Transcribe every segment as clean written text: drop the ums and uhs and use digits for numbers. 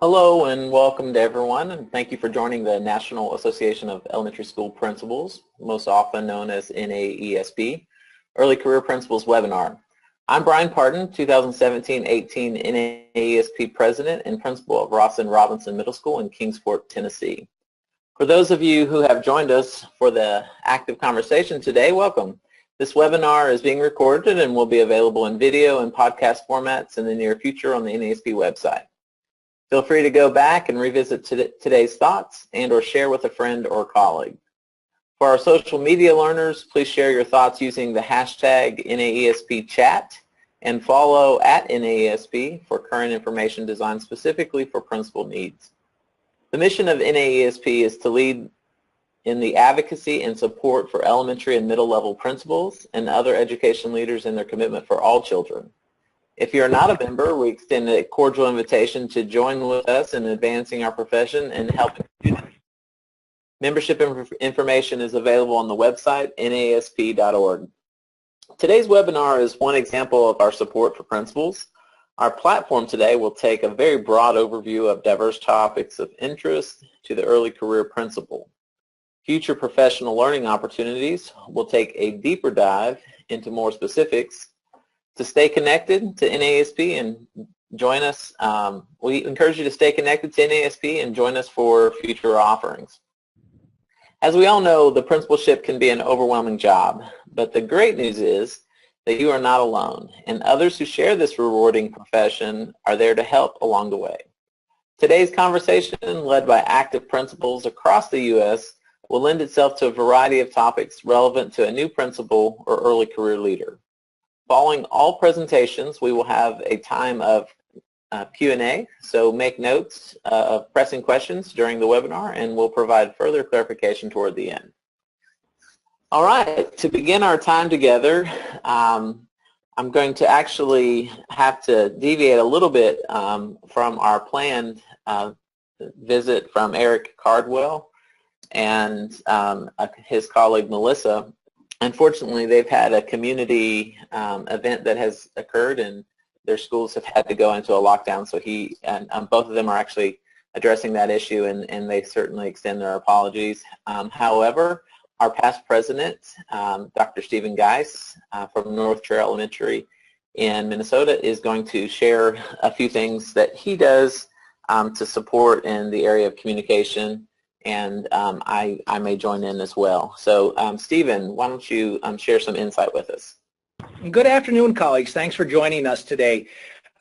Hello and welcome to everyone, and thank you for joining the National Association of Elementary School Principals, most often known as NAESP, Early Career Principals webinar. I'm Brian Parton, 2017-18 NAESP President and Principal of Ross and Robinson Middle School in Kingsport, Tennessee. For those of you who have joined us for the active conversation today, welcome. This webinar is being recorded and will be available in video and podcast formats in the near future on the NAESP website. Feel free to go back and revisit today's thoughts and or share with a friend or colleague. For our social media learners, please share your thoughts using the hashtag NAESPchat and follow at NAESP for current information designed specifically for principal needs. The mission of NAESP is to lead in the advocacy and support for elementary and middle level principals and other education leaders in their commitment for all children. If you're not a member, we extend a cordial invitation to join with us in advancing our profession and helping students. Membership information is available on the website, nasp.org. Today's webinar is one example of our support for principals. Our platform today will take a very broad overview of diverse topics of interest to the early career principal. Future professional learning opportunities will take a deeper dive into more specifics. To stay connected to NAESP and join us, we encourage you to stay connected to NAESP and join us for future offerings. As we all know, the principalship can be an overwhelming job, but the great news is that you are not alone, and others who share this rewarding profession are there to help along the way. Today's conversation, led by active principals across the U.S., will lend itself to a variety of topics relevant to a new principal or early career leader. Following all presentations, we will have a time of Q&A, so make notes of pressing questions during the webinar, and we'll provide further clarification toward the end. All right, to begin our time together, I'm going to actually have to deviate a little bit from our planned visit from Eric Cardwell and his colleague Melissa. Unfortunately, they've had a community event that has occurred, and their schools have had to go into a lockdown, so he and both of them are actually addressing that issue, and they certainly extend their apologies. However, our past president, Dr. Stephen Geis from North Trail Elementary in Minnesota, is going to share a few things that he does to support in the area of communication, and I may join in as well. So Stephen, why don't you share some insight with us? Good afternoon, colleagues. Thanks for joining us today.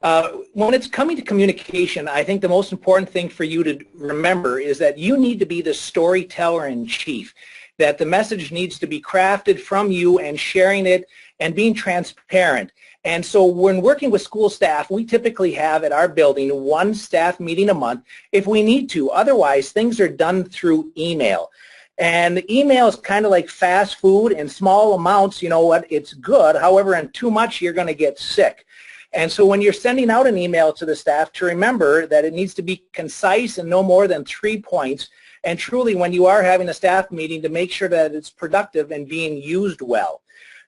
When it's coming to communication, I think the most important thing for you to remember is that you need to be the storyteller in chief, that the message needs to be crafted from you and sharing it and being transparent. And so when working with school staff, we typically have at our building one staff meeting a month if we need to. Otherwise, things are done through email. And email is kind of like fast food. In small amounts, you know what, it's good. However, in too much, you're going to get sick. And so when you're sending out an email to the staff, to remember that it needs to be concise and no more than 3 points. And truly, when you are having a staff meeting, to make sure that it's productive and being used well.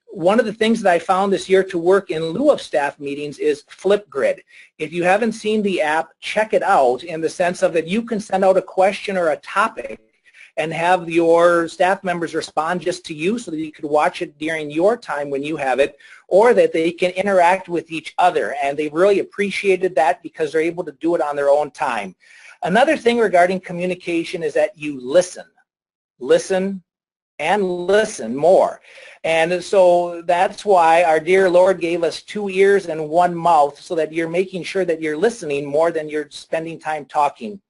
One of the things that I found this year to work in lieu of staff meetings is Flipgrid. If you haven't seen the app, check it out in the sense of that you can send out a question or a topic and have your staff members respond just to you so that you could watch it during your time when you have it, or that they can interact with each other. And they've really appreciated that because they're able to do it on their own time. Another thing regarding communication is that you listen. Listen and listen more. And so that's why our dear Lord gave us 2 ears and 1 mouth, so that you're making sure that you're listening more than you're spending time talking.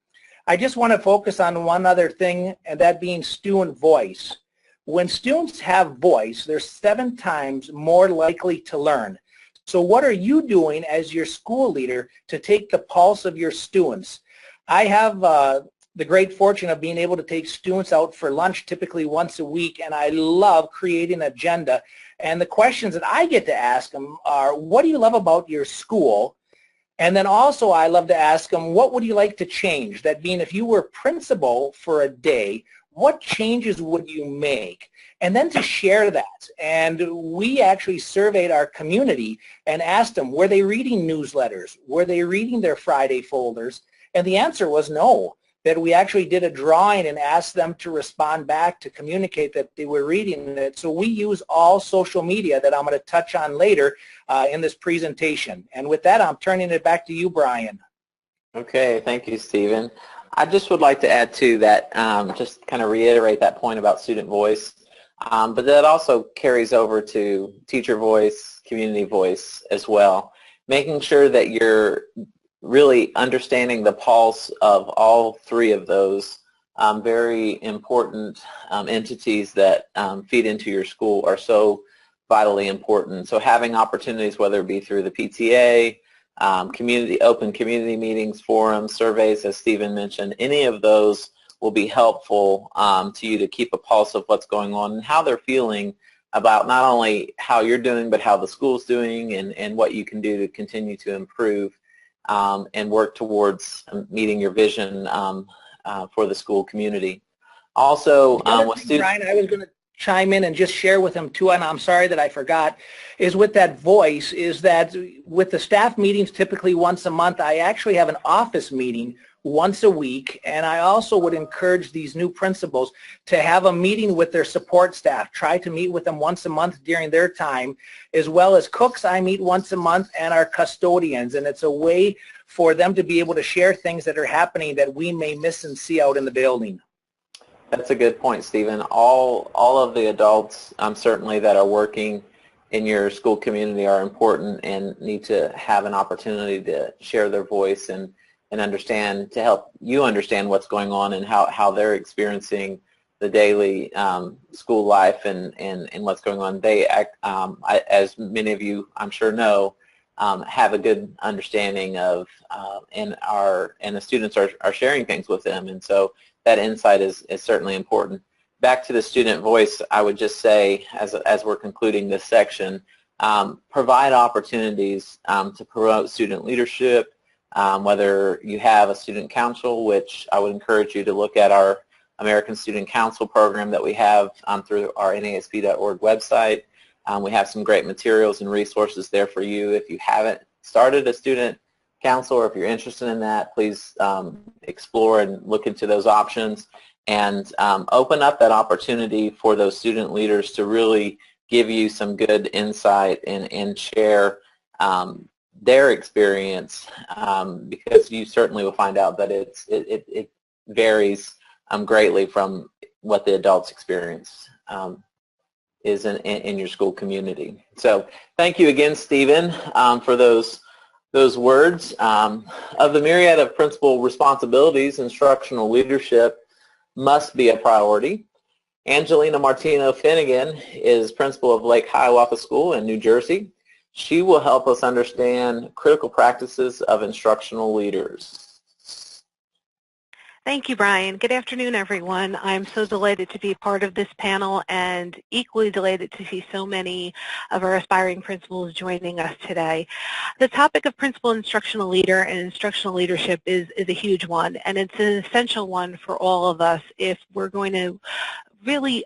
I just want to focus on one other thing, and that being student voice. When students have voice, they're 7 times more likely to learn. So what are you doing as your school leader to take the pulse of your students? I have the great fortune of being able to take students out for lunch typically once a week, and I love creating an agenda. And the questions that I get to ask them are, what do you love about your school? And then also I love to ask them, what would you like to change? That being, if you were principal for a day, what changes would you make? And then to share that. And we actually surveyed our community and asked them, were they reading newsletters? Were they reading their Friday folders? And the answer was no, that we actually did a drawing and asked them to respond back to communicate that they were reading it. So we use all social media that I'm going to touch on later in this presentation. And with that, I'm turning it back to you, Brian. Okay, thank you, Stephen. I just would like to add to that, just kind of reiterate that point about student voice, but that also carries over to teacher voice, community voice as well, making sure that you're really understanding the pulse of all three of those very important entities that feed into your school are so vitally important. So having opportunities, whether it be through the PTA, open community meetings, forums, surveys, as Stephen mentioned, any of those will be helpful to you to keep a pulse of what's going on and how they're feeling about not only how you're doing, but how the school's doing and what you can do to continue to improve and work towards meeting your vision for the school community. Also, with students, Brian, I was going to chime in and just share with them too, and I'm sorry that I forgot, is with that voice, is that with the staff meetings typically once a month, I actually have an office meeting once a week, and I also would encourage these new principals to have a meeting with their support staff. Try to meet with them once a month during their time, as well as cooks I meet once a month and our custodians, and it's a way for them to be able to share things that are happening that we may miss and see out in the building. That's a good point, Stephen. All of the adults certainly that are working in your school community are important and need to have an opportunity to share their voice and understand, to help you understand what's going on and how they're experiencing the daily school life and what's going on. They, as many of you I'm sure know, have a good understanding of and the students are sharing things with them, and so that insight is certainly important. Back to the student voice, I would just say, as we're concluding this section, provide opportunities to promote student leadership, whether you have a student council, which I would encourage you to look at our American Student Council program that we have through our NASB.org website. We have some great materials and resources there for you. If you haven't started a student council, or if you're interested in that, please explore and look into those options and open up that opportunity for those student leaders to really give you some good insight and share their experience, because you certainly will find out that it varies greatly from what the adults experience is in your school community. So thank you again, Stephen, for those words. Of the myriad of principal responsibilities, instructional leadership must be a priority. Angelina Martino Finnegan is principal of Lake Hiawatha School in New Jersey. She will help us understand critical practices of instructional leaders. Thank you, Brian. Good afternoon, everyone. I'm so delighted to be part of this panel and equally delighted to see so many of our aspiring principals joining us today. The topic of principal instructional leader and instructional leadership is a huge one, and it's an essential one for all of us if we're going to really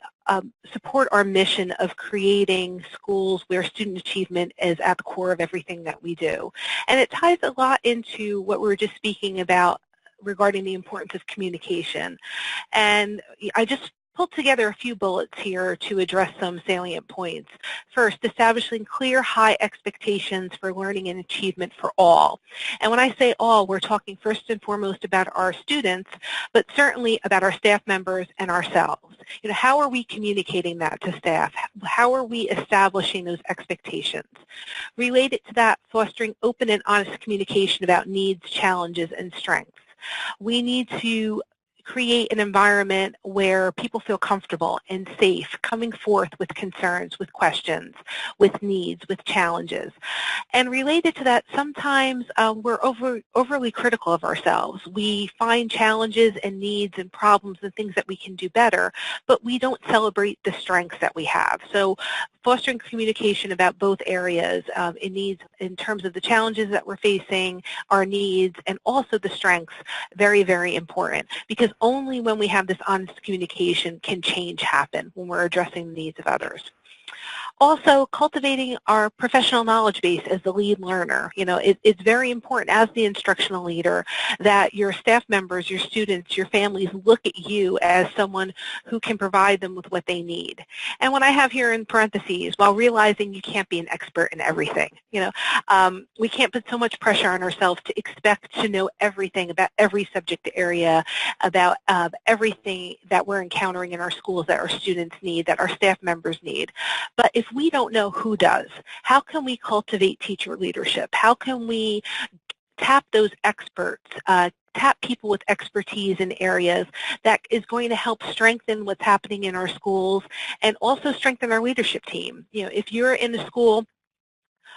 support our mission of creating schools where student achievement is at the core of everything that we do. And it ties a lot into what we were just speaking about regarding the importance of communication. And I just pulled together a few bullets here to address some salient points. First, establishing clear, high expectations for learning and achievement for all. And when I say all, we're talking first and foremost about our students, but certainly about our staff members and ourselves. You know, how are we communicating that to staff? How are we establishing those expectations? Related to that, fostering open and honest communication about needs, challenges, and strengths. We need to create an environment where people feel comfortable and safe coming forth with concerns, with questions, with needs, with challenges. And related to that, sometimes we're overly critical of ourselves. We find challenges and needs and problems and things that we can do better, but we don't celebrate the strengths that we have. So fostering communication about both areas in terms of the challenges that we're facing, our needs, and also the strengths, very, very important. Because only when we have this honest communication can change happen when we're addressing the needs of others. Also, cultivating our professional knowledge base as the lead learner. You know, it's very important as the instructional leader that your staff members, your students, your families look at you as someone who can provide them with what they need. And what I have here in parentheses, while realizing you can't be an expert in everything. You know, we can't put so much pressure on ourselves to expect to know everything about every subject area, about everything that we're encountering in our schools that our students need, that our staff members need. But if we don't know who does, how can we cultivate teacher leadership? How can we tap those experts, tap people with expertise in areas that is going to help strengthen what's happening in our schools and also strengthen our leadership team? You know, if you're in a school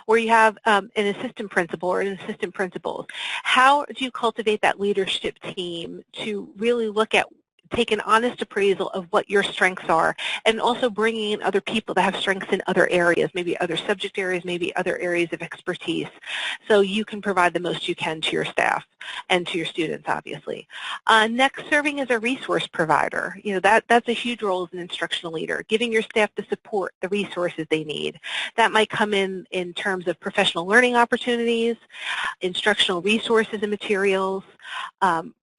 where you have an assistant principal or an assistant principals, how do you cultivate that leadership team to really look at, take an honest appraisal of what your strengths are, and also bringing in other people that have strengths in other areas, maybe other subject areas, maybe other areas of expertise, so you can provide the most you can to your staff and to your students, obviously. Next, serving as a resource provider. You know, that's a huge role as an instructional leader, giving your staff the support, the resources they need. That might come in terms of professional learning opportunities, instructional resources and materials,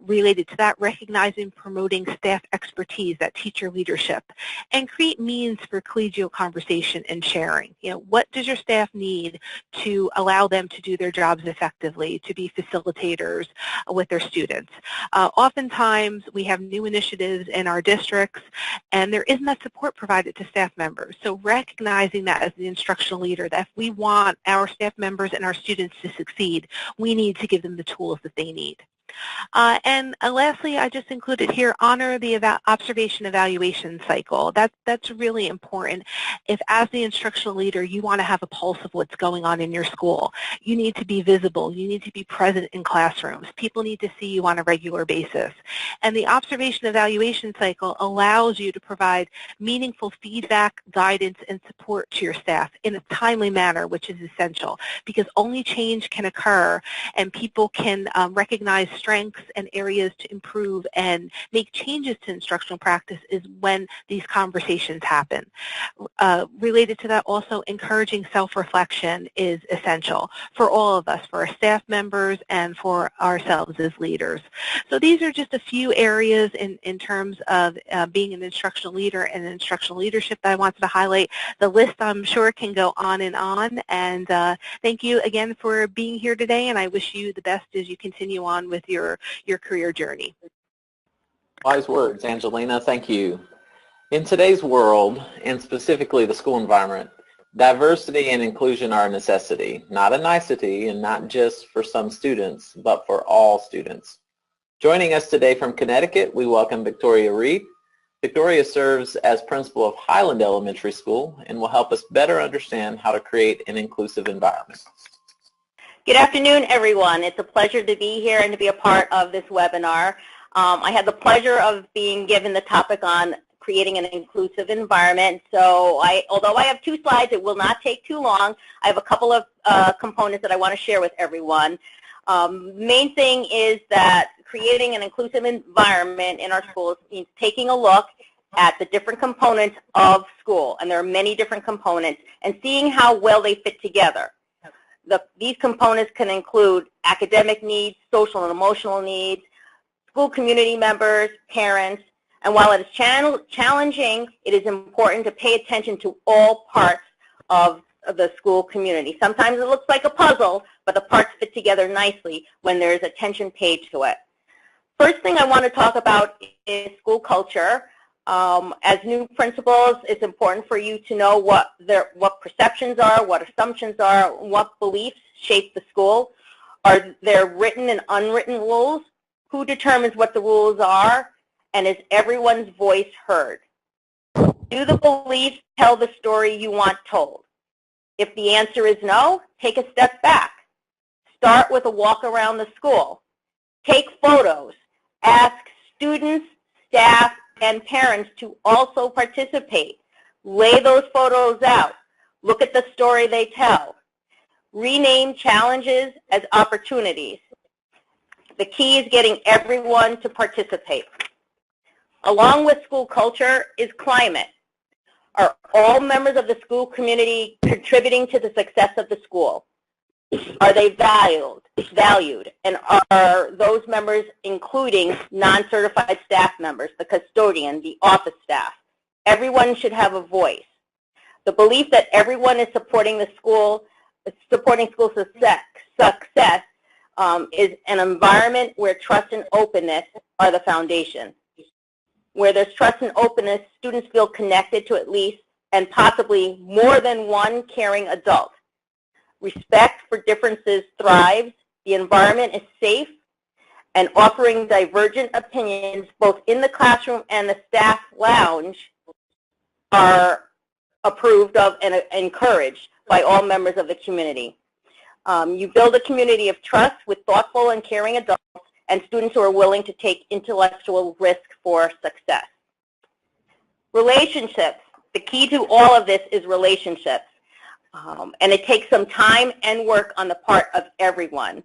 related to that, recognizing, promoting staff expertise, that teacher leadership, and create means for collegial conversation and sharing. You know, what does your staff need to allow them to do their jobs effectively, to be facilitators with their students? Oftentimes, we have new initiatives in our districts, and there isn't that support provided to staff members. So recognizing that as the instructional leader, that if we want our staff members and our students to succeed, we need to give them the tools that they need. And lastly, I just included here, honor the observation evaluation cycle. That's really important. If as the instructional leader you want to have a pulse of what's going on in your school, you need to be visible, you need to be present in classrooms. People need to see you on a regular basis. And the observation evaluation cycle allows you to provide meaningful feedback, guidance, and support to your staff in a timely manner, which is essential, because only change can occur and people can recognize strengths and areas to improve and make changes to instructional practice is when these conversations happen. Related to that, also encouraging self-reflection is essential for all of us, for our staff members and for ourselves as leaders. So these are just a few areas in terms of being an instructional leader and instructional leadership that I wanted to highlight. The list, I'm sure, can go on, and thank you again for being here today, and I wish you the best as you continue on with your career journey. Wise words, Angelina. Thank you. In today's world, and specifically the school environment, diversity and inclusion are a necessity, not a nicety, and not just for some students, but for all students. Joining us today from Connecticut, we welcome Victoria Reed. Victoria serves as principal of Highland Elementary School and will help us better understand how to create an inclusive environment. Good afternoon, everyone. It's a pleasure to be here and to be a part of this webinar. I had the pleasure of being given the topic on creating an inclusive environment. So although I have 2 slides, it will not take too long. I have a couple of components that I want to share with everyone. Main thing is that creating an inclusive environment in our schools means taking a look at the different components of school, and there are many different components, and seeing how well they fit together. These components can include academic needs, social and emotional needs, school community members, parents, and while it is challenging, it is important to pay attention to all parts of the school community. Sometimes it looks like a puzzle, but the parts fit together nicely when there is attention paid to it. First thing I want to talk about is school culture. As new principals, it's important for you to know what perceptions are, what assumptions are, what beliefs shape the school. Are there written and unwritten rules? Who determines what the rules are? And is everyone's voice heard? Do the beliefs tell the story you want told? If the answer is no, take a step back. Start with a walk around the school. Take photos. Ask students, staff, and parents to also participate. Lay those photos out. Look at the story they tell. Rename challenges as opportunities. The key is getting everyone to participate. Along with school culture is climate. Are all members of the school community contributing to the success of the school? Are they valued? And are those members including non-certified staff members, the custodian, the office staff? Everyone should have a voice. The belief that everyone is supporting school success is an environment where trust and openness are the foundation. Where there's trust and openness, students feel connected to at least and possibly more than one caring adult. Respect for differences thrives, the environment is safe, and offering divergent opinions both in the classroom and the staff lounge are approved of and encouraged by all members of the community. You build a community of trust with thoughtful and caring adults and students who are willing to take intellectual risk for success. Relationships. The key to all of this is relationships. And it takes some time and work on the part of everyone.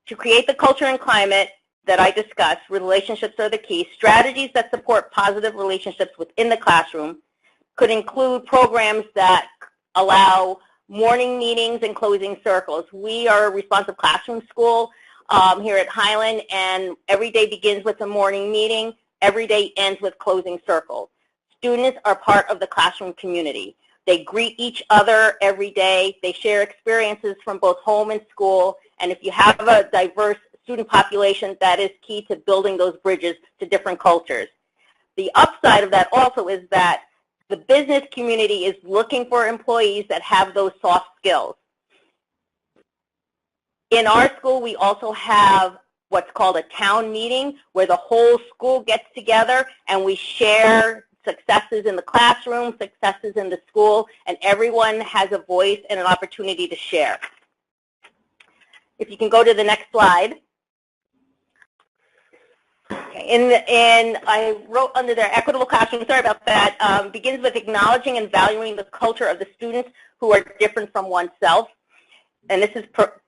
To create the culture and climate that I discussed, relationships are the key. Strategies that support positive relationships within the classroom could include programs that allow morning meetings and closing circles. We are a responsive classroom school here at Highland, and every day begins with a morning meeting. Every day ends with closing circles. Students are part of the classroom community. They greet each other every day. They share experiences from both home and school. And if you have a diverse student population, that is key to building those bridges to different cultures. The upside of that also is that the business community is looking for employees that have those soft skills. In our school, we also have what's called a town meeting where the whole school gets together and we share successes in the classroom, successes in the school, and everyone has a voice and an opportunity to share. If you can go to the next slide. Okay. I wrote under there, equitable classroom, sorry about that, begins with acknowledging and valuing the culture of the students who are different from oneself. And this is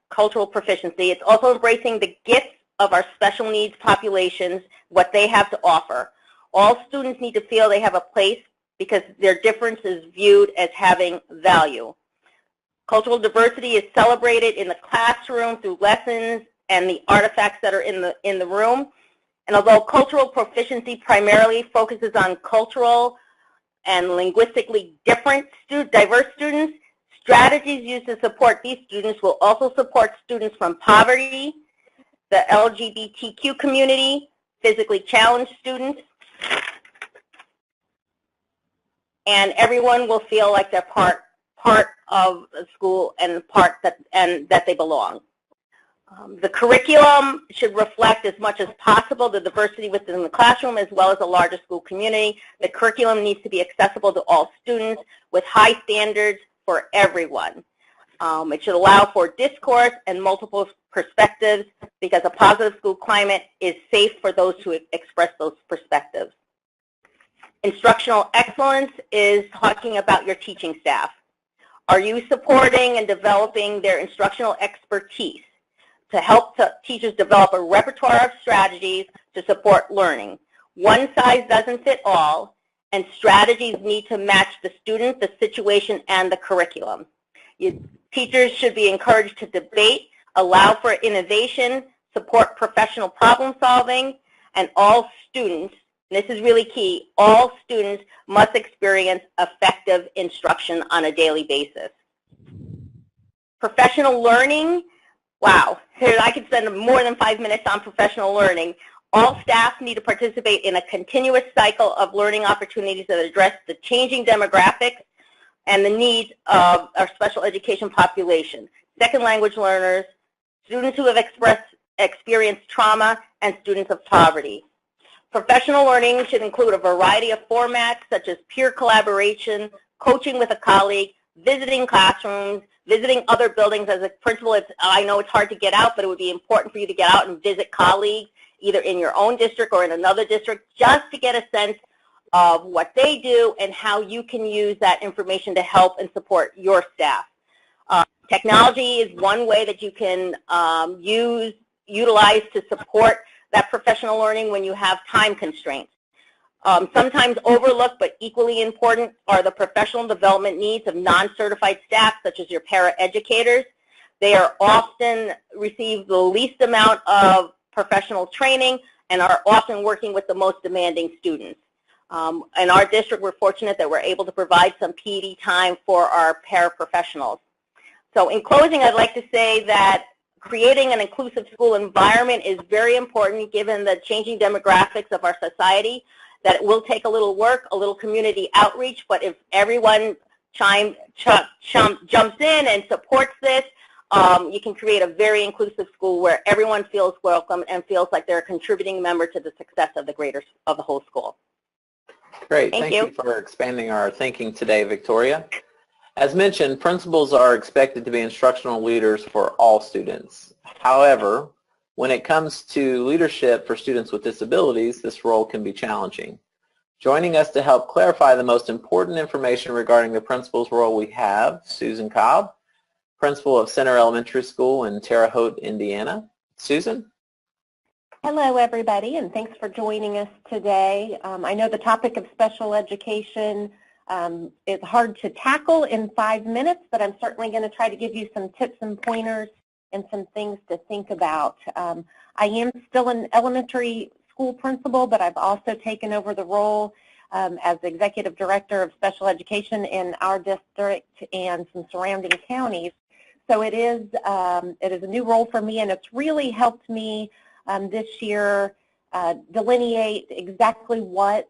cultural proficiency. It's also embracing the gifts of our special needs populations, what they have to offer. All students need to feel they have a place because their difference is viewed as having value. Cultural diversity is celebrated in the classroom through lessons and the artifacts that are in the room. And although cultural proficiency primarily focuses on cultural and linguistically diverse students, strategies used to support these students will also support students from poverty, the LGBTQ community, physically challenged students, and everyone will feel like they're part of the school and that they belong. The curriculum should reflect as much as possible the diversity within the classroom as well as the larger school community. The curriculum needs to be accessible to all students with high standards for everyone. It should allow for discourse and multiple perspectives because a positive school climate is safe for those who express those perspectives. Instructional excellence is talking about your teaching staff. Are you supporting and developing their instructional expertise to help teachers develop a repertoire of strategies to support learning? One size doesn't fit all, and strategies need to match the student, the situation, and the curriculum. Teachers should be encouraged to debate, allow for innovation, support professional problem solving, and all students, and this is really key, all students must experience effective instruction on a daily basis. Professional learning, wow, here I could spend more than 5 minutes on professional learning. All staff need to participate in a continuous cycle of learning opportunities that address the changing demographics and the needs of our special education population, second language learners, students who have experienced trauma, and students of poverty. Professional learning should include a variety of formats such as peer collaboration, coaching with a colleague, visiting classrooms, visiting other buildings. As a principal, I know it's hard to get out, but it would be important for you to get out and visit colleagues, either in your own district or in another district, just to get a sense of what they do and how you can use that information to help and support your staff. Technology is one way that you can utilize to support that professional learning when you have time constraints. Sometimes overlooked but equally important are the professional development needs of non-certified staff, such as your paraeducators. They are often receive the least amount of professional training and are often working with the most demanding students. In our district, we're fortunate that we're able to provide some PD time for our paraprofessionals. So in closing, I'd like to say that creating an inclusive school environment is very important given the changing demographics of our society, that it will take a little work, a little community outreach, but if everyone jumps in and supports this, you can create a very inclusive school where everyone feels welcome and feels like they're a contributing member to the success of the whole school. Great. Thank you for expanding our thinking today, Victoria. As mentioned, principals are expected to be instructional leaders for all students. However, when it comes to leadership for students with disabilities, this role can be challenging. Joining us to help clarify the most important information regarding the principal's role we have Susan Cobb, principal of Center Elementary School in Terre Haute, Indiana. Susan? Hello, everybody, and thanks for joining us today. I know the topic of special education is hard to tackle in 5 minutes, but I'm certainly going to try to give you some tips and pointers and some things to think about. I am still an elementary school principal, but I've also taken over the role as Executive Director of Special Education in our district and some surrounding counties. So it is a new role for me, and it's really helped me this year delineate exactly what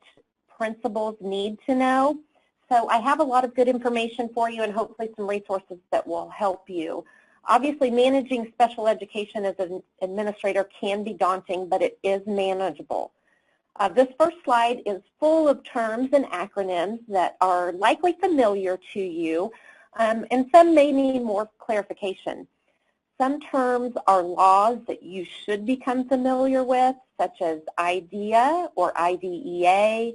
principals need to know. So I have a lot of good information for you and hopefully some resources that will help you. Obviously, managing special education as an administrator can be daunting, but it is manageable. This first slide is full of terms and acronyms that are likely familiar to you, and some may need more clarification. Some terms are laws that you should become familiar with, such as IDEA or IDEA,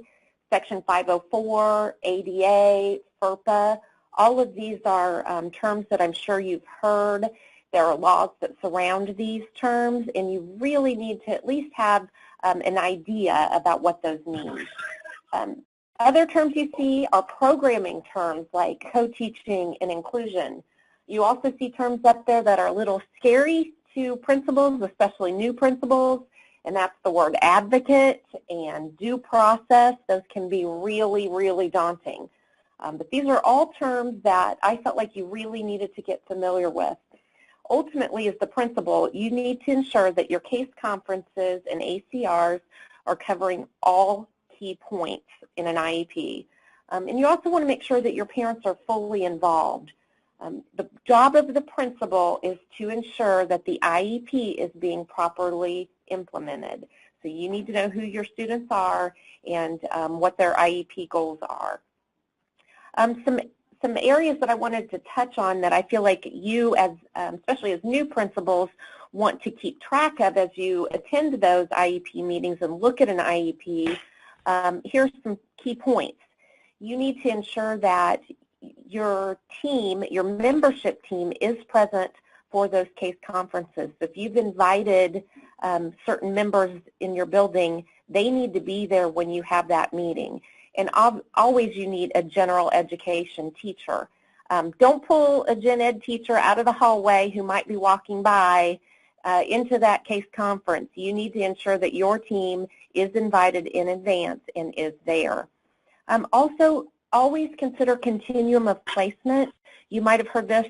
Section 504, ADA, FERPA. All of these are terms that I'm sure you've heard. There are laws that surround these terms, and you really need to at least have an idea about what those mean. Other terms you see are programming terms like co-teaching and inclusion. You also see terms up there that are a little scary to principals, especially new principals, and that's the word advocate and due process. Those can be really, really daunting. But these are all terms that I felt like you really needed to get familiar with. Ultimately, as the principal, you need to ensure that your case conferences and ACRs are covering all key points in an IEP. And you also want to make sure that your parents are fully involved. The job of the principal is to ensure that the IEP is being properly implemented. So you need to know who your students are and what their IEP goals are. Some areas that I wanted to touch on that I feel like you, as especially as new principals, want to keep track of as you attend those IEP meetings and look at an IEP. Here's some key points. You need to ensure that your team, your membership team, is present for those case conferences. So if you've invited certain members in your building, they need to be there when you have that meeting. And always you need a general education teacher. Don't pull a gen ed teacher out of the hallway who might be walking by into that case conference. You need to ensure that your team is invited in advance and is there. Also, always consider continuum of placement. You might have heard this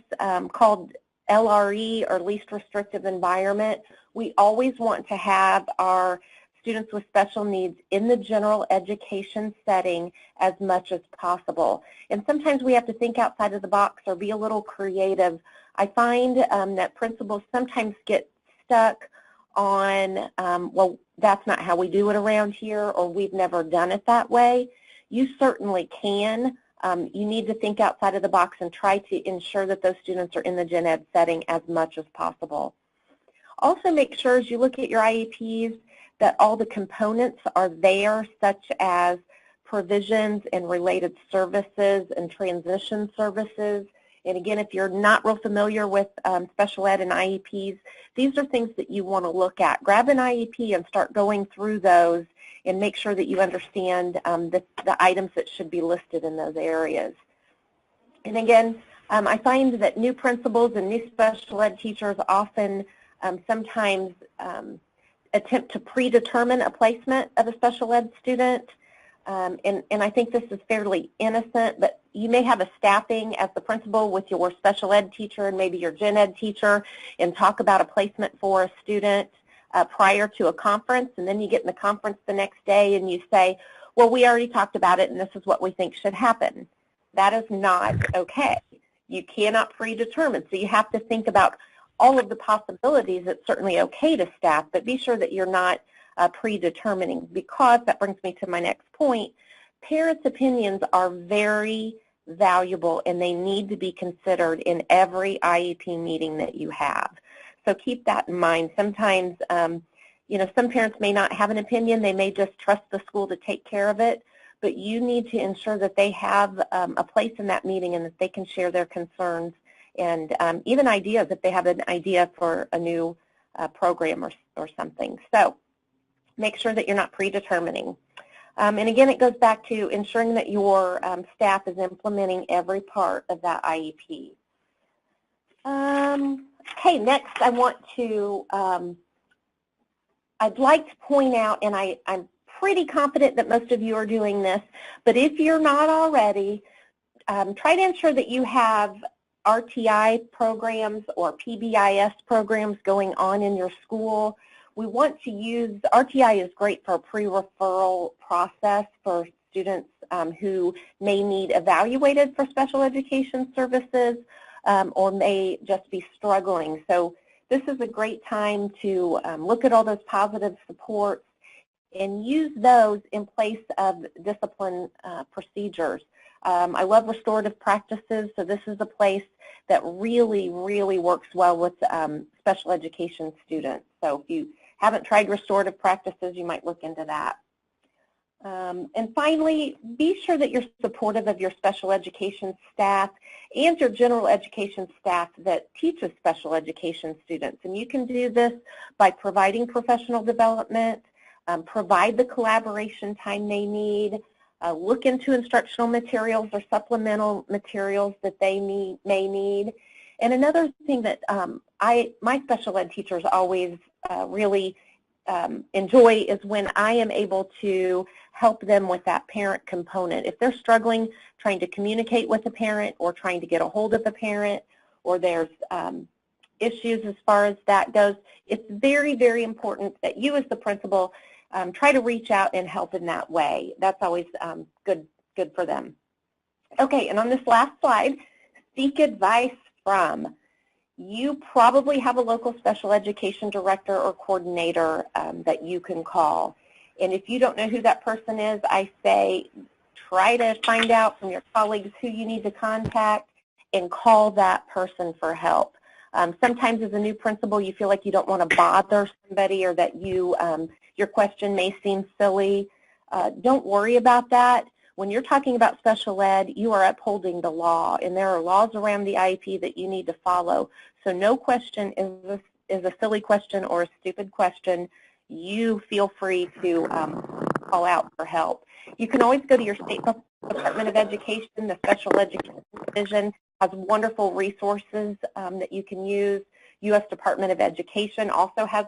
called LRE, or least restrictive environment. We always want to have our students with special needs in the general education setting as much as possible. And sometimes we have to think outside of the box or be a little creative. I find that principals sometimes get stuck on, well, that's not how we do it around here, or we've never done it that way. You certainly can. You need to think outside of the box and try to ensure that those students are in the gen ed setting as much as possible. Also make sure as you look at your IEPs that all the components are there, such as provisions and related services and transition services. And again, if you're not real familiar with special ed and IEPs, these are things that you want to look at. Grab an IEP and start going through those and make sure that you understand the items that should be listed in those areas. And again, I find that new principals and new special ed teachers often sometimes attempt to predetermine a placement of a special ed student. And I think this is fairly innocent, but you may have a staffing as the principal with your special ed teacher and maybe your gen ed teacher and talk about a placement for a student prior to a conference, and then you get in the conference the next day and you say, well, we already talked about it and this is what we think should happen. That is not okay. You cannot predetermine, so you have to think about all of the possibilities. It's certainly okay to staff, but be sure that you're not predetermining, because that brings me to my next point. Parents' opinions are very valuable and they need to be considered in every IEP meeting that you have. So keep that in mind. Sometimes, you know, some parents may not have an opinion. They may just trust the school to take care of it, but you need to ensure that they have a place in that meeting and that they can share their concerns and even ideas if they have an idea for a new program or something. So make sure that you're not predetermining. And again, it goes back to ensuring that your staff is implementing every part of that IEP. Okay, next I want to, I'd like to point out, and I'm pretty confident that most of you are doing this, but if you're not already, try to ensure that you have RTI programs or PBIS programs going on in your school. We want to use, RTI is great for a pre-referral process for students who may need evaluated for special education services or may just be struggling. So this is a great time to look at all those positive supports and use those in place of discipline procedures. I love restorative practices, so this is a place that really, really works well with special education students. So if you haven't tried restorative practices, you might look into that. And finally, be sure that you're supportive of your special education staff and your general education staff that teaches special education students. And you can do this by providing professional development, provide the collaboration time they need, look into instructional materials or supplemental materials that they may need. And another thing that my special ed teachers always really enjoy is when I am able to help them with that parent component. If they're struggling trying to communicate with a parent or trying to get a hold of a parent, or there's issues as far as that goes, it's very, very important that you as the principal try to reach out and help in that way. That's always good for them. Okay, and on this last slide, seek advice from. You probably have a local special education director or coordinator that you can call. And if you don't know who that person is, I say try to find out from your colleagues who you need to contact and call that person for help. Sometimes as a new principal, you feel like you don't want to bother somebody or that your question may seem silly. Don't worry about that. When you're talking about special ed, you are upholding the law, and there are laws around the IEP that you need to follow. So no question is a silly question or a stupid question. You feel free to call out for help. You can always go to your state Department of Education. The Special Education Division has wonderful resources that you can use. U.S. Department of Education also has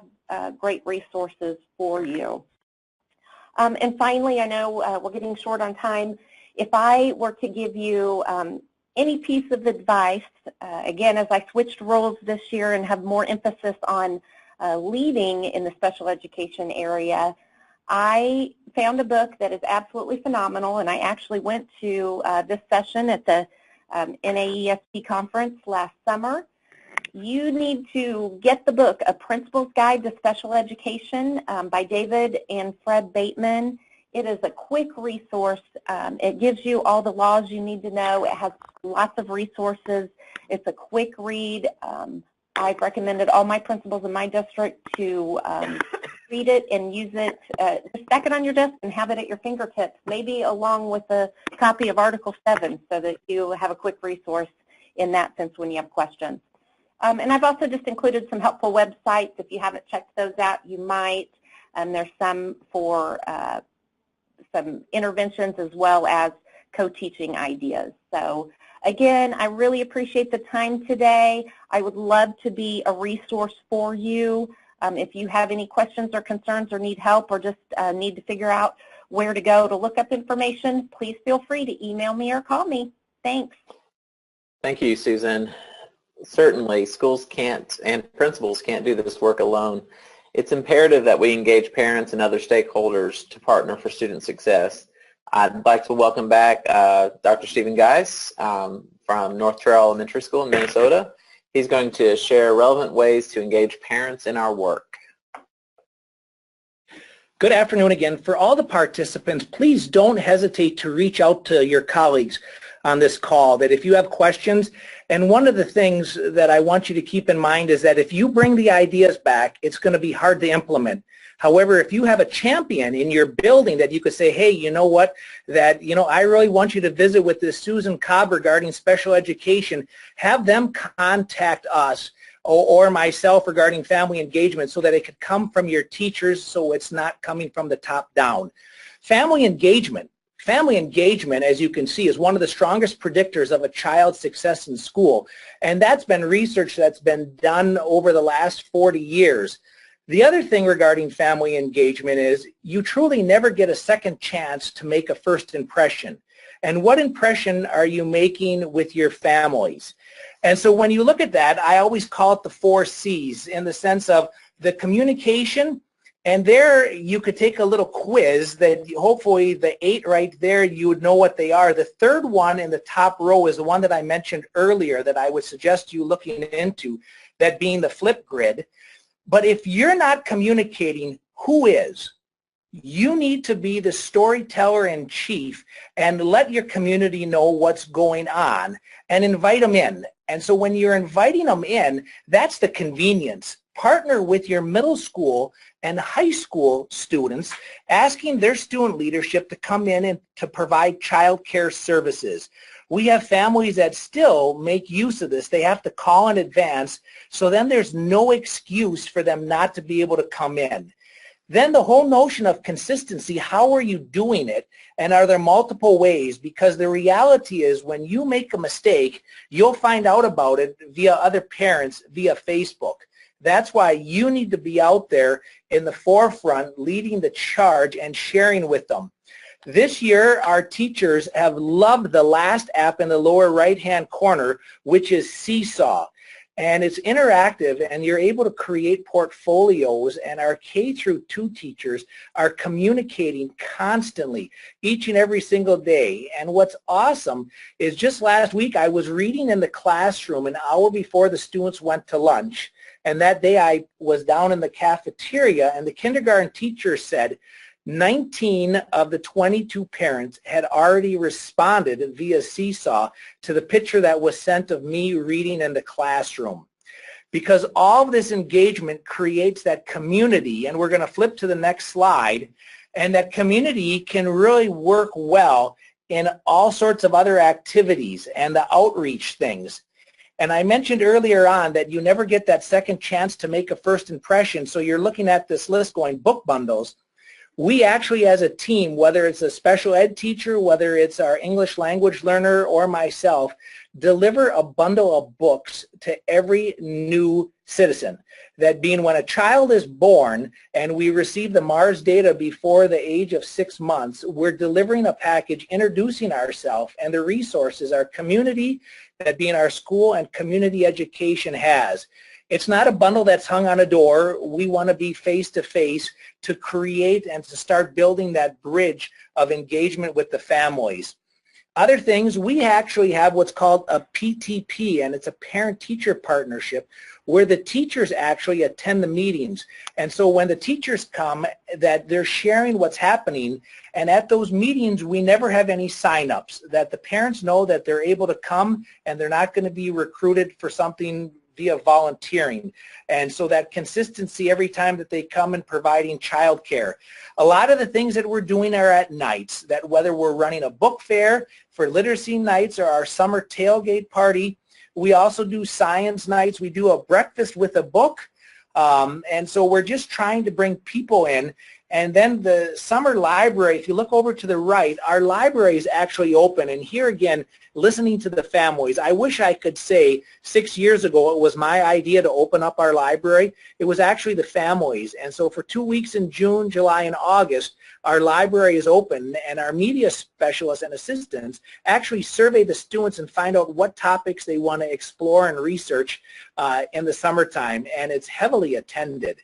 great resources for you. And finally, I know we're getting short on time. If I were to give you any piece of advice, again, as I switched roles this year and have more emphasis on leading in the special education area, I found a book that is absolutely phenomenal, and I actually went to this session at the NAESP conference last summer. You need to get the book, A Principal's Guide to Special Education by David and Fred Bateman. It is a quick resource. It gives you all the laws you need to know. It has lots of resources. It's a quick read. I've recommended all my principals in my district to read it and use it. Just stack it on your desk and have it at your fingertips, maybe along with a copy of Article 7 so that you have a quick resource in that sense when you have questions. And I've also just included some helpful websites. If you haven't checked those out, you might. There's some for some interventions as well as co-teaching ideas. So again, I really appreciate the time today. I would love to be a resource for you. If you have any questions or concerns or need help or just need to figure out where to go to look up information, please feel free to email me or call me. Thanks. Thank you, Susan. Certainly, schools can't and principals can't do this work alone. It's imperative that we engage parents and other stakeholders to partner for student success. I'd like to welcome back Dr. Stephen Geis from North Trail Elementary School in Minnesota. He's going to share relevant ways to engage parents in our work. Good afternoon again. For all the participants, please don't hesitate to reach out to your colleagues on this call, that if you have questions, and one of the things that I want you to keep in mind is that if you bring the ideas back, it's going to be hard to implement. However, if you have a champion in your building that you could say, hey, you know what, I really want you to visit with this Susan Cobb regarding special education, have them contact us or myself regarding family engagement so that it could come from your teachers so it's not coming from the top down. Family engagement, as you can see, is one of the strongest predictors of a child's success in school. And that's been research that's been done over the last 40 years. The other thing regarding family engagement is you truly never get a second chance to make a first impression. And what impression are you making with your families? And so when you look at that, I always call it the 4 C's in the sense of the communication. And there you could take a little quiz that hopefully the 8 right there, you would know what they are. The third one in the top row is the one that I mentioned earlier that I would suggest you looking into, that being the flip grid. But if you're not communicating, who is? You need to be the storyteller in chief and let your community know what's going on and invite them in. And so when you're inviting them in, that's the convenience. Partner with your middle school and high school students, asking their student leadership to come in and to provide child care services. We have families that still make use of this. They have to call in advance, so then there's no excuse for them not to be able to come in. Then the whole notion of consistency, how are you doing it, and are there multiple ways? Because the reality is when you make a mistake, you'll find out about it via other parents, via Facebook. That's why you need to be out there in the forefront, leading the charge and sharing with them. This year, our teachers have loved the last app in the lower right-hand corner, which is Seesaw. And it's interactive, and you're able to create portfolios, and our K-2 teachers are communicating constantly, each and every single day. And what's awesome is just last week, I was reading in the classroom an hour before the students went to lunch. And that day, I was down in the cafeteria, and the kindergarten teacher said, 19 of the 22 parents had already responded via Seesaw to the picture that was sent of me reading in the classroom. Because all of this engagement creates that community, and we're going to flip to the next slide, and that community can really work well in all sorts of other activities and the outreach things. And I mentioned earlier on that you never get that second chance to make a first impression, so you're looking at this list going book bundles. We actually as a team, whether it's a special ed teacher, whether it's our English language learner or myself, deliver a bundle of books to every new citizen. That being when a child is born and we receive the MARS data before the age of 6 months, we're delivering a package introducing ourselves and the resources our community, that being our school and community education, has. It's not a bundle that's hung on a door. We want to be face-to-face to create and to start building that bridge of engagement with the families. Other things, we actually have what's called a PTP, and it's a parent-teacher partnership where the teachers actually attend the meetings. And so when the teachers come, that they're sharing what's happening, and at those meetings we never have any sign-ups, that the parents know that they're able to come and they're not going to be recruited for something via volunteering. And so that consistency every time that they come and providing childcare. A lot of the things that we're doing are at nights, that whether we're running a book fair for literacy nights or our summer tailgate party, we also do science nights. We do a breakfast with a book. And so we're just trying to bring people in. And then the summer library, if you look over to the right, our library is actually open. And here again, listening to the families, I wish I could say 6 years ago it was my idea to open up our library. It was actually the families. And so for 2 weeks in June, July, and August, our library is open, and our media specialists and assistants actually survey the students and find out what topics they want to explore and research in the summertime, and it's heavily attended.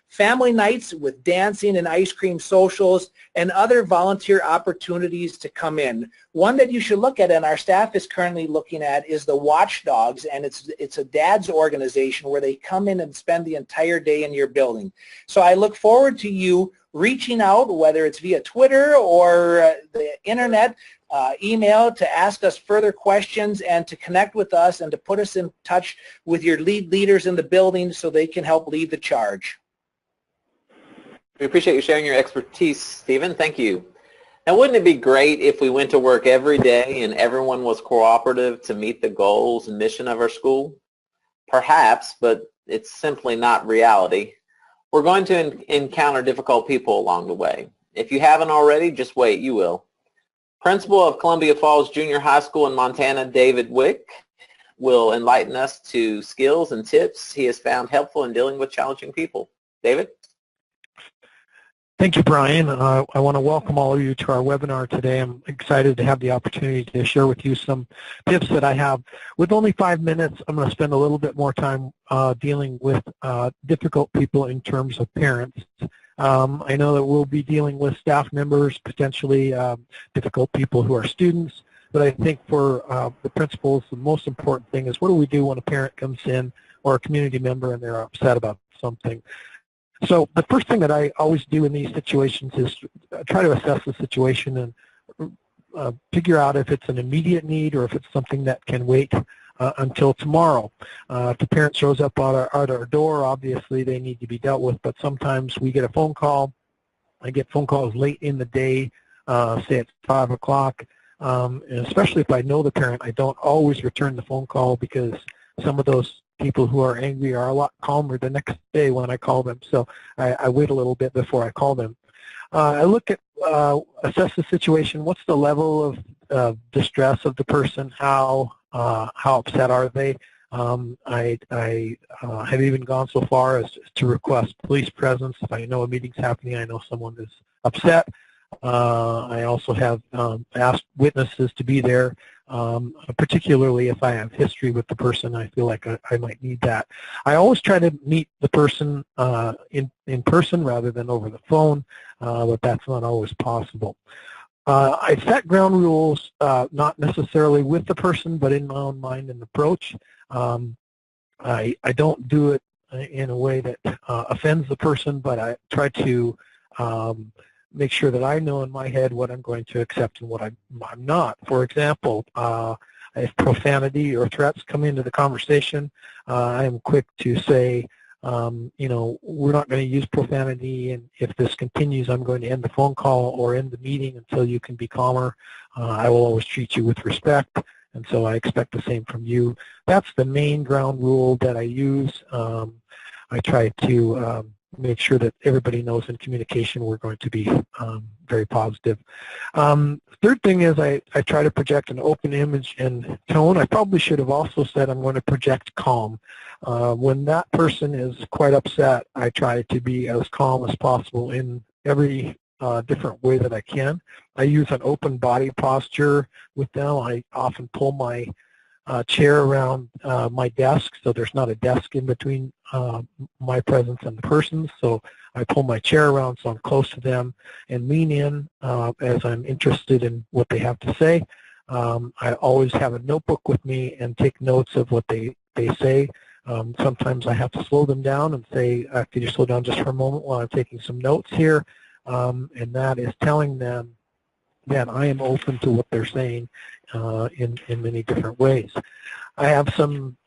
Family nights with dancing and ice cream socials and other volunteer opportunities to come in. One that you should look at, and our staff is currently looking at, is the Watchdogs, and it's a dad's organization where they come in and spend the entire day in your building. So I look forward to you reaching out, whether it's via Twitter or the internet, email, to ask us further questions and to connect with us and to put us in touch with your leaders in the building so they can help lead the charge. We appreciate you sharing your expertise, Stephen. Thank you. Now, wouldn't it be great if we went to work every day and everyone was cooperative to meet the goals and mission of our school? Perhaps, but it's simply not reality. We're going to encounter difficult people along the way. If you haven't already, just wait, you will. Principal of Columbia Falls Junior High School in Montana, David Wick, will enlighten us to skills and tips he has found helpful in dealing with challenging people. David? Thank you, Brian. I want to welcome all of you to our webinar today. I'm excited to have the opportunity to share with you some tips that I have. With only 5 minutes, I'm going to spend a little bit more time dealing with difficult people in terms of parents. I know that we'll be dealing with staff members, potentially difficult people who are students, but I think for the principals, the most important thing is what do we do when a parent comes in or a community member and they're upset about something. So the first thing that I always do in these situations is try to assess the situation and figure out if it's an immediate need or if it's something that can wait until tomorrow. If the parent shows up at our door, obviously they need to be dealt with, but sometimes we get a phone call. I get phone calls late in the day, say at 5 o'clock, and especially if I know the parent, I don't always return the phone call because some of those people who are angry are a lot calmer the next day when I call them. So I wait a little bit before I call them. I look at, assess the situation. What's the level of distress of the person? How upset are they? I have even gone so far as to request police presence. If I know a meeting's happening, I know someone is upset. I also have asked witnesses to be there, particularly if I have history with the person. I feel like I might need that. I always try to meet the person in person rather than over the phone, but that's not always possible. I set ground rules, not necessarily with the person, but in my own mind and approach. I don't do it in a way that offends the person, but I try to make sure that I know in my head what I'm going to accept and what I'm not. For example, if profanity or threats come into the conversation, I am quick to say, you know, we're not going to use profanity, and if this continues, I'm going to end the phone call or end the meeting until you can be calmer. I will always treat you with respect, and so I expect the same from you. That's the main ground rule that I use. I try to make sure that everybody knows in communication we're going to be very positive. Third thing is I try to project an open image and tone. I probably should have also said I'm going to project calm. When that person is quite upset, I try to be as calm as possible in every different way that I can. I use an open body posture with them. I often pull my chair around my desk, so there's not a desk in between my presence and the person's. So I pull my chair around so I'm close to them and lean in as I'm interested in what they have to say. I always have a notebook with me and take notes of what they say. Sometimes I have to slow them down and say, could you slow down just for a moment while I'm taking some notes here? And that is telling them that I am open to what they're saying in many different ways. I have some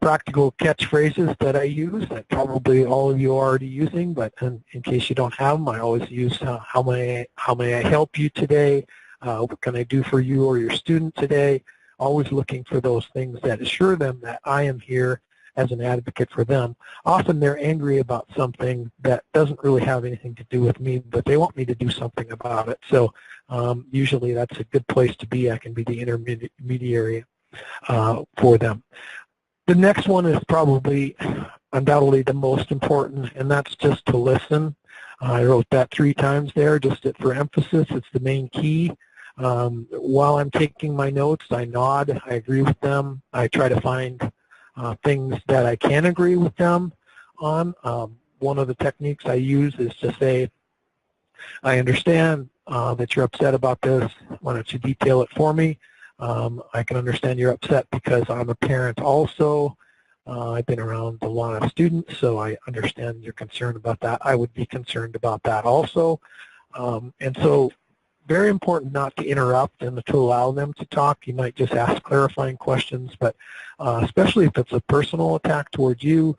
practical catchphrases that I use that probably all of you are already using, but in case you don't have them, I always use how may I help you today? What can I do for you or your student today? Always looking for those things that assure them that I am here as an advocate for them. Often they're angry about something that doesn't really have anything to do with me, but they want me to do something about it. So usually that's a good place to be. I can be the intermediary for them. The next one is probably undoubtedly the most important, and that's just to listen. I wrote that 3 times there just for emphasis. It's the main key. While I'm taking my notes, I nod, I agree with them. I try to find things that I can agree with them on. One of the techniques I use is to say, I understand that you're upset about this. Why don't you detail it for me? I can understand you're upset because I'm a parent also. I've been around a lot of students, so I understand your concern about that. I would be concerned about that also. And so very important not to interrupt and to allow them to talk. You might just ask clarifying questions, but especially if it's a personal attack towards you,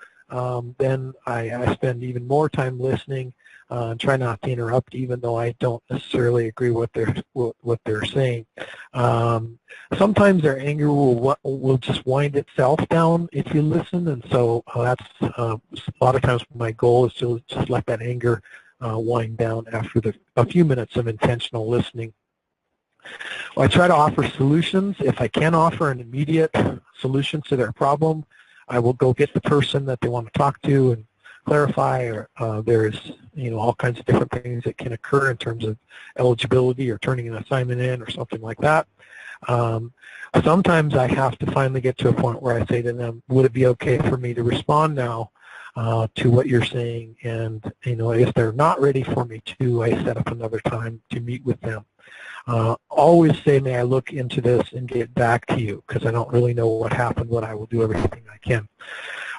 then I spend even more time listening and try not to interrupt, even though I don't necessarily agree with what they're saying. Sometimes their anger will just wind itself down if you listen, and so that's a lot of times my goal is to just let that anger wind down after a few minutes of intentional listening. I try to offer solutions. If I can offer an immediate solution to their problem, I will go get the person that they want to talk to and clarify, or there's all kinds of different things that can occur in terms of eligibility or turning an assignment in or something like that. Sometimes I have to finally get to a point where I say to them, would it be okay for me to respond now to what you're saying? And if they're not ready for me to, I set up another time to meet with them. Always say, may I look into this and get back to you, because I don't really know what happened, but I will do everything I can.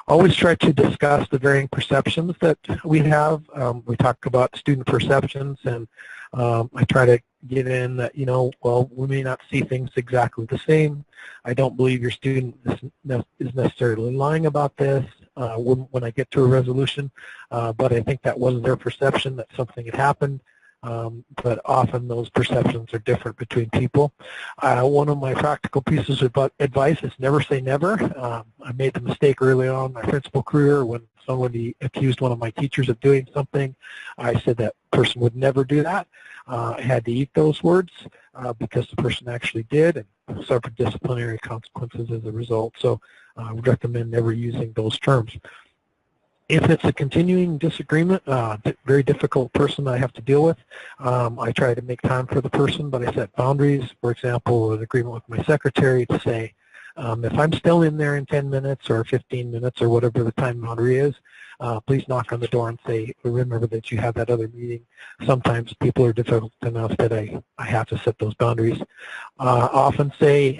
Always try to discuss the varying perceptions that we have. We talk about student perceptions, and I try to get in that, well, we may not see things exactly the same. I don't believe your student is necessarily lying about this when I get to a resolution, but I think that wasn't their perception, that something had happened. But often those perceptions are different between people. One of my practical pieces of advice is never say never. I made the mistake early on in my principal career when somebody accused one of my teachers of doing something. I said that person would never do that. I had to eat those words because the person actually did, and suffered disciplinary consequences as a result. So I would recommend never using those terms. If it's a continuing disagreement, very difficult person I have to deal with, I try to make time for the person, but I set boundaries. For example, an agreement with my secretary to say, if I'm still in there in 10 minutes or 15 minutes or whatever the time boundary is, please knock on the door and say, remember that you have that other meeting. Sometimes people are difficult enough that I have to set those boundaries. Often say,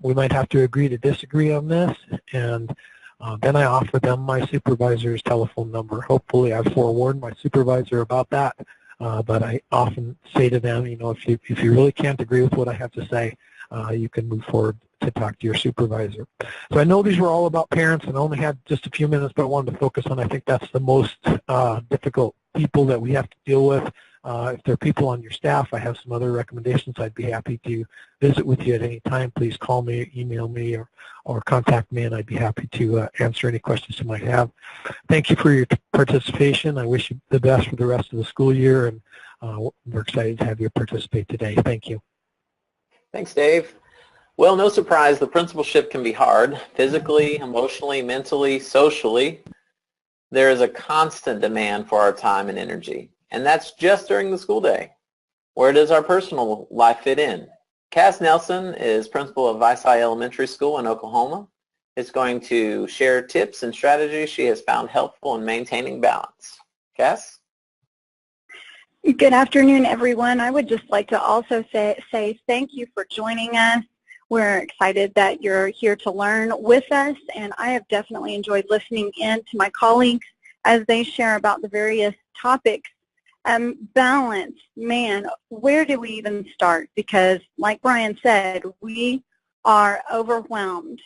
we might have to agree to disagree on this, and then I offer them my supervisor's telephone number. Hopefully I've forewarned my supervisor about that, but I often say to them, if you really can't agree with what I have to say, you can move forward to talk to your supervisor. So I know these were all about parents, and I only had just a few minutes, but I wanted to focus on, I think that's the most difficult people that we have to deal with. If there are people on your staff, I have some other recommendations. I'd be happy to visit with you at any time. Please call me, email me, or contact me, and I'd be happy to answer any questions you might have. Thank you for your participation. I wish you the best for the rest of the school year, and we're excited to have you participate today. Thank you. Thanks, Dave. Well, no surprise, the principalship can be hard, physically, emotionally, mentally, socially. There is a constant demand for our time and energy, and that's just during the school day. Where does our personal life fit in? Cass Nelson is principal of Vici Elementary School in Oklahoma. Is going to share tips and strategies she has found helpful in maintaining balance. Cass? Good afternoon, everyone. I would just like to also say thank you for joining us. We're excited that you're here to learn with us, and I have definitely enjoyed listening in to my colleagues as they share about the various topics. Balance, man, where do we even start? Because like Brian said, we are overwhelmed.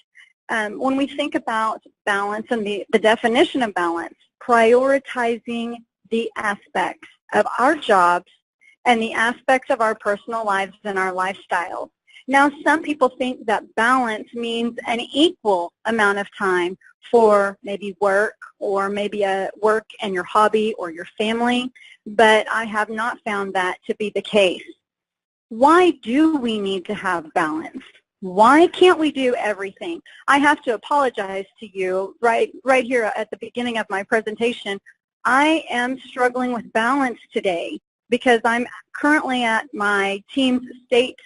When we think about balance and the definition of balance, prioritizing the aspects of our jobs and the aspects of our personal lives and our lifestyles. Now, some people think that balance means an equal amount of time for maybe work or maybe a work and your hobby or your family, but I have not found that to be the case. Why do we need to have balance? Why can't we do everything? I have to apologize to you right here at the beginning of my presentation. I am struggling with balance today because I'm currently at my team's state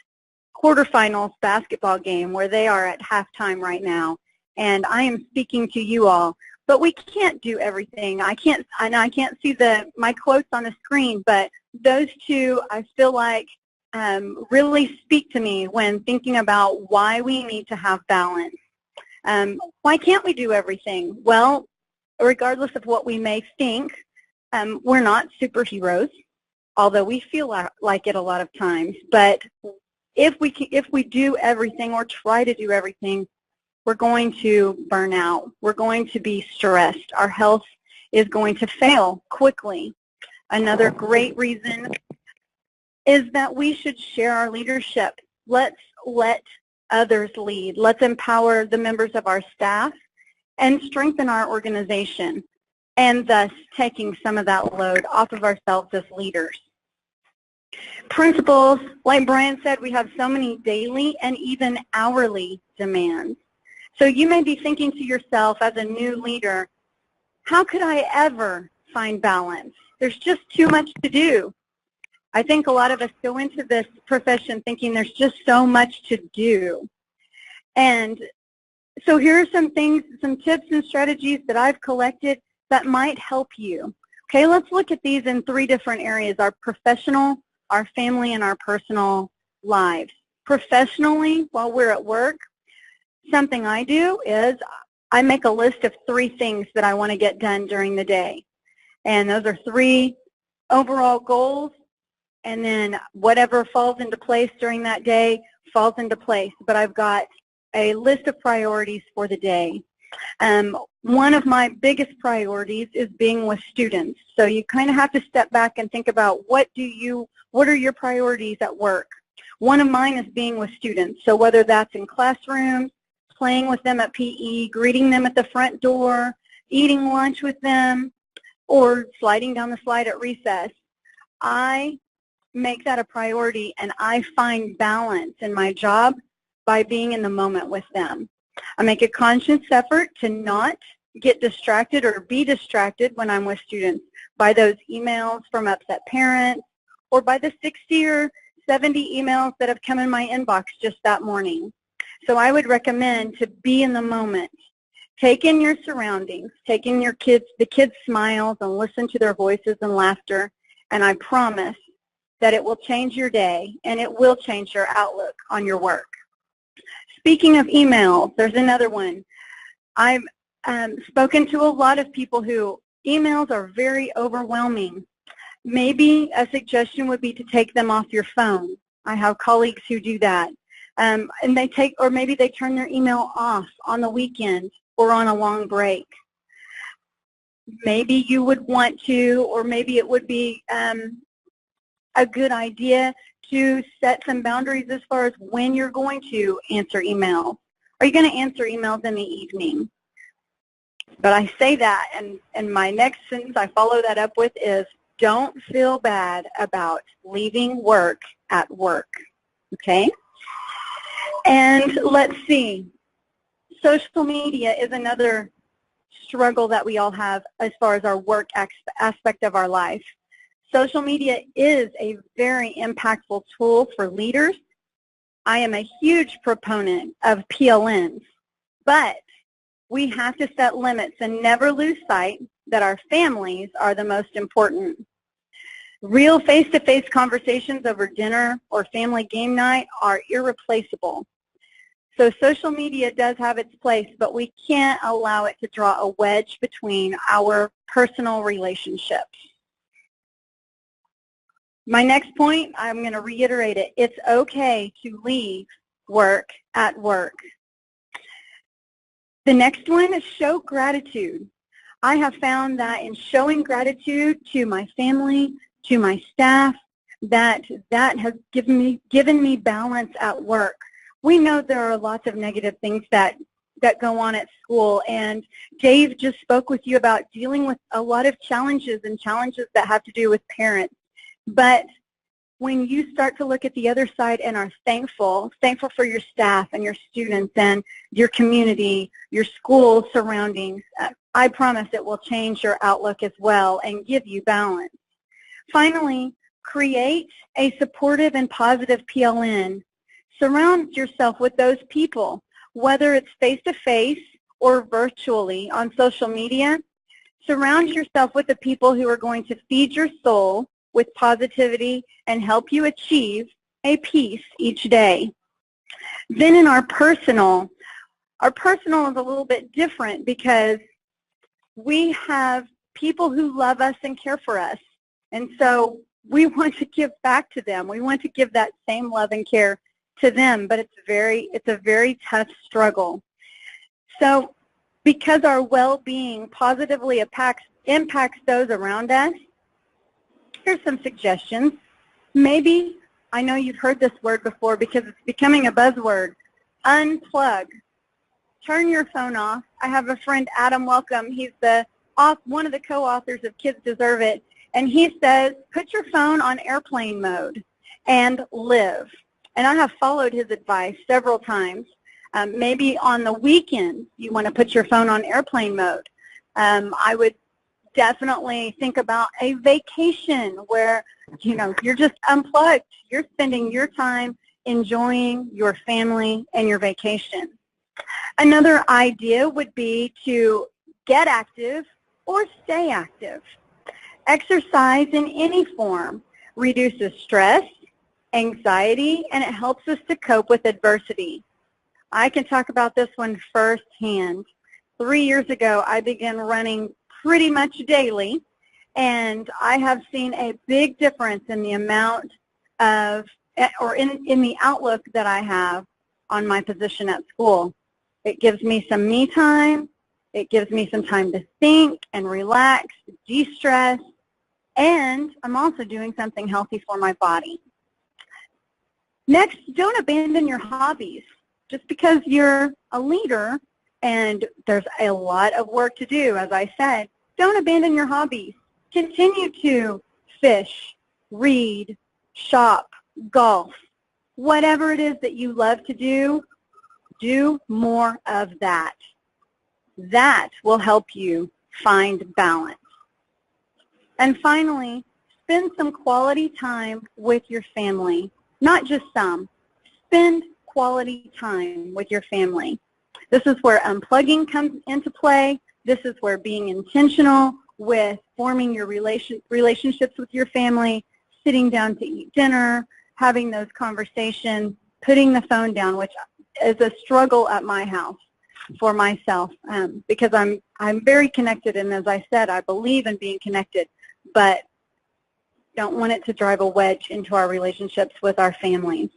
quarterfinals basketball game where they are at halftime right now, and I am speaking to you all. But we can't do everything. I can't see my quotes on the screen, but those two I feel like really speak to me when thinking about why we need to have balance. Why can't we do everything? Well, regardless of what we may think, we're not superheroes, although we feel like it a lot of times. But if we do everything or try to do everything, we're going to burn out. We're going to be stressed. Our health is going to fail quickly. Another great reason is that we should share our leadership. Let's let others lead. Let's empower the members of our staff and strengthen our organization, and thus taking some of that load off of ourselves as leaders. Principals, like Brian said, we have so many daily and even hourly demands. So you may be thinking to yourself as a new leader, how could I ever find balance? There's just too much to do. I think a lot of us go into this profession thinking there's just so much to do. And so here are some things, some tips and strategies that I've collected that might help you. Okay, let's look at these in 3 different areas: our professional, our family, and our personal lives. Professionally, while we're at work, something I do is I make a list of 3 things that I want to get done during the day. And those are 3 overall goals, and then whatever falls into place during that day falls into place. But I've got a list of priorities for the day. One of my biggest priorities is being with students. So you kind of have to step back and think about what are your priorities at work. One of mine is being with students. So whether that's in classrooms, playing with them at PE, greeting them at the front door, eating lunch with them, or sliding down the slide at recess, I make that a priority, and I find balance in my job by being in the moment with them. I make a conscious effort to not get distracted or be distracted when I'm with students by those emails from upset parents or by the 60 or 70 emails that have come in my inbox just that morning. So I would recommend to be in the moment. Take in your surroundings, take in the kids' smiles, and listen to their voices and laughter, and I promise that it will change your day and it will change your outlook on your work. Speaking of emails, there's another one. I've spoken to a lot of people who emails are very overwhelming. Maybe a suggestion would be to take them off your phone. I have colleagues who do that. And maybe they turn their email off on the weekend or on a long break. Maybe you would want to, or maybe it would be a good idea to set some boundaries as far as when you're going to answer emails. Are you going to answer emails in the evening? But I say that, and my next sentence I follow that up with is, don't feel bad about leaving work at work, okay? And let's see, social media is another struggle that we all have as far as our work aspect of our life. Social media is a very impactful tool for leaders. I am a huge proponent of PLNs, but we have to set limits and never lose sight that our families are the most important. Real face-to-face conversations over dinner or family game night are irreplaceable. So social media does have its place, but we can't allow it to draw a wedge between our personal relationships. My next point, I'm going to reiterate it. It's okay to leave work at work. The next one is show gratitude. I have found that in showing gratitude to my family, to my staff, that has given me balance at work. we know there are lots of negative things that go on at school, and Dave just spoke with you about dealing with a lot of challenges that have to do with parents. But when you start to look at the other side and are thankful for your staff and your students and your community, your school surroundings, I promise it will change your outlook as well and give you balance. Finally, create a supportive and positive PLN. Surround yourself with those people, whether it's face-to-face or virtually on social media. Surround yourself with the people who are going to feed your soul with positivity and help you achieve a peace each day. Then in our personal is a little bit different because we have people who love us and care for us. And so we want to give back to them. We want to give that same love and care to them, but it's a very tough struggle. So because our well-being positively impacts those around us, here's some suggestions. Maybe, I know you've heard this word before because it's becoming a buzzword, unplug. Turn your phone off. I have a friend, Adam Welcome. He's one of the co-authors of Kids Deserve It, and he says, put your phone on airplane mode and live. And I have followed his advice several times. Maybe on the weekend you want to put your phone on airplane mode. I would definitely think about a vacation where, you're just unplugged. You're spending your time enjoying your family and your vacation. Another idea would be to get active or stay active. Exercise in any form reduces stress, anxiety, and it helps us to cope with adversity. I can talk about this one firsthand. 3 years ago, I began running pretty much daily, and I have seen a big difference in the amount of, or in the outlook that I have on my position at school. It gives me some me time. It gives me some time to think and relax, de-stress, and I'm also doing something healthy for my body. Next, don't abandon your hobbies. Just because you're a leader and there's a lot of work to do, as I said, don't abandon your hobbies. Continue to fish, read, shop, golf. Whatever it is that you love to do more of that. That will help you find balance. And finally, spend some quality time with your family. Not just some. Spend quality time with your family. This is where unplugging comes into play. This is where being intentional with forming your relationships with your family, sitting down to eat dinner, having those conversations, putting the phone down, which is a struggle at my house for myself because I'm very connected, and as I said, I believe in being connected, but don't want it to drive a wedge into our relationships with our families.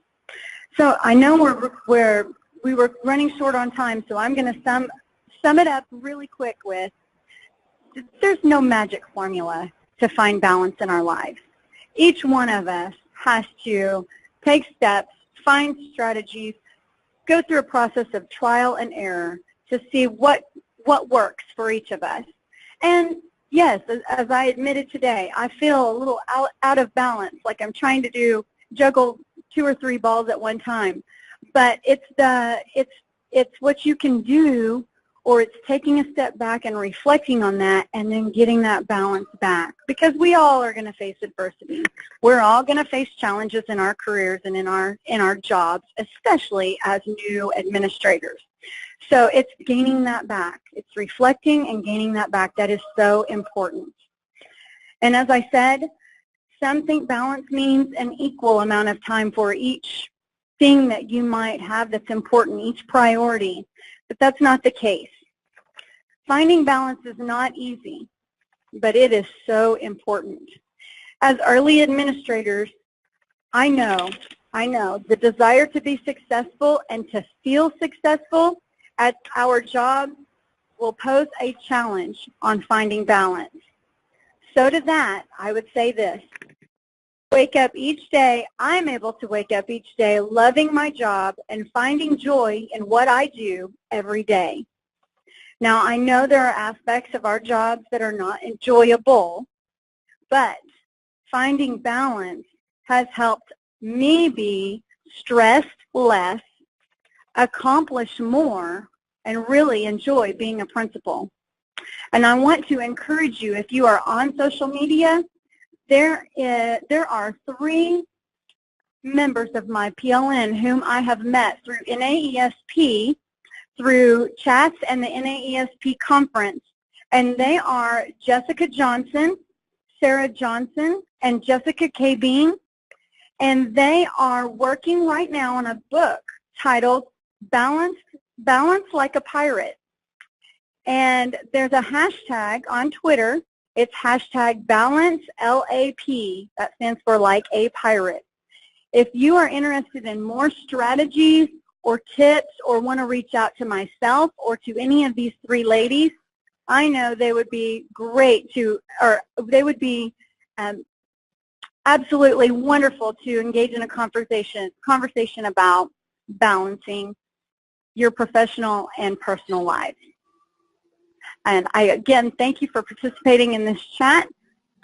So I know we were running short on time, so I'm going to sum it up really quick with, there's no magic formula to find balance in our lives. Each one of us has to take steps, find strategies, go through a process of trial and error to see what works for each of us. And yes, as I admitted today, I feel a little out of balance, like I'm trying to juggle 2 or 3 balls at one time. But it's what you can do, or it's taking a step back and reflecting on that and then getting that balance back. Because we all are going to face adversity. We're all going to face challenges in our careers and in our jobs, especially as new administrators. So it's gaining that back. It's reflecting and gaining that back. That is so important. And as I said, some think balance means an equal amount of time for each thing that you might have that's important, each priority, but that's not the case. Finding balance is not easy, but it is so important. As early administrators, I know the desire to be successful and to feel successful at our job will pose a challenge on finding balance. So to that, I would say this: wake up each day, I'm able to wake up each day loving my job and finding joy in what I do every day. Now, I know there are aspects of our jobs that are not enjoyable, but finding balance has helped me be stressed less, accomplish more, and really enjoy being a principal. And I want to encourage you, if you are on social media, there are 3 members of my PLN whom I have met through NAESP, through chats and the NAESP conference, and they are Jessica Johnson, Sarah Johnson, and Jessica K. Bean, and they are working right now on a book titled Balance Like a Pirate. And there's a hashtag on Twitter. It's hashtag BalanceLAP. That stands for like a pirate. If you are interested in more strategies or tips or want to reach out to myself or to any of these 3 ladies, I know they would be great to, or they would be absolutely wonderful to engage in a conversation about balancing your professional and personal lives. And I, again, thank you for participating in this chat.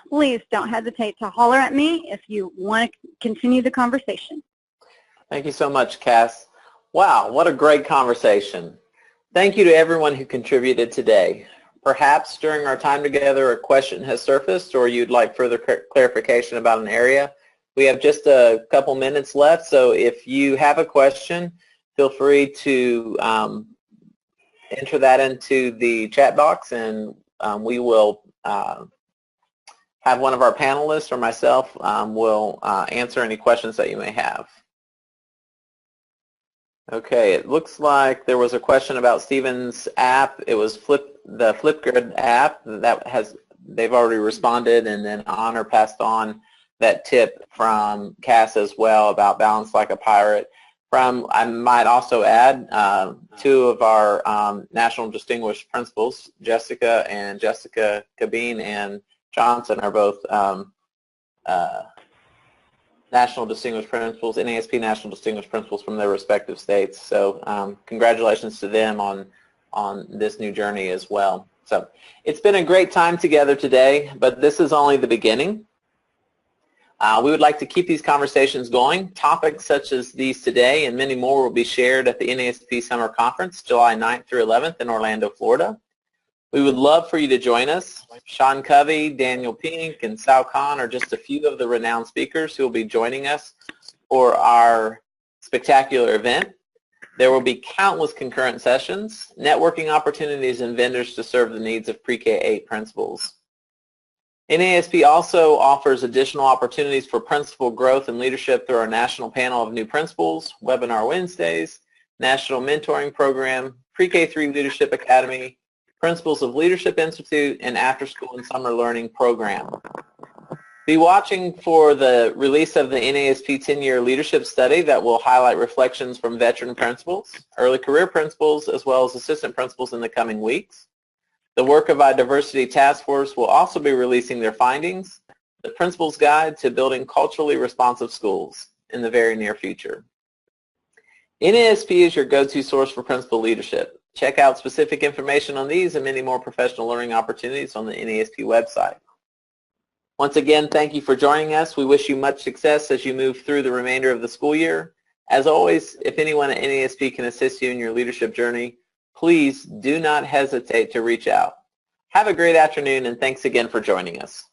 Please don't hesitate to holler at me if you want to continue the conversation. Thank you so much, Cass. Wow, what a great conversation. Thank you to everyone who contributed today. Perhaps during our time together a question has surfaced or you'd like further clarification about an area. We have just a couple minutes left, so if you have a question, feel free to enter that into the chat box, and we will have one of our panelists or myself will answer any questions that you may have. Okay, it looks like there was a question about Stephen's app. It was the Flipgrid app that they've already responded, and then Honor passed on that tip from Cass as well about Balance Like a Pirate. I might also add 2 of our National Distinguished Principals, Jessica Cabine and Johnson, are both National Distinguished Principals, NASP National Distinguished Principals from their respective states. So congratulations to them on this new journey as well. So it's been a great time together today, but this is only the beginning. We would like to keep these conversations going. Topics such as these today and many more will be shared at the NASP Summer Conference, July 9th through 11th in Orlando, Florida. We would love for you to join us. Sean Covey, Daniel Pink, and Sal Khan are just a few of the renowned speakers who will be joining us for our spectacular event. There will be countless concurrent sessions, networking opportunities, and vendors to serve the needs of pre-K-8 principals. NASP also offers additional opportunities for principal growth and leadership through our National Panel of New Principals, Webinar Wednesdays, National Mentoring Program, Pre-K3 Leadership Academy, Principles of Leadership Institute, and After School and Summer Learning Program. Be watching for the release of the NASP 10-year leadership study that will highlight reflections from veteran principals, early career principals, as well as assistant principals in the coming weeks. The work of our diversity task force will also be releasing their findings, the Principal's Guide to Building Culturally Responsive Schools, in the very near future. NASP is your go-to source for principal leadership. Check out specific information on these and many more professional learning opportunities on the NASP website. Once again, thank you for joining us. We wish you much success as you move through the remainder of the school year. As always, if anyone at NASP can assist you in your leadership journey, please do not hesitate to reach out. Have a great afternoon, and thanks again for joining us.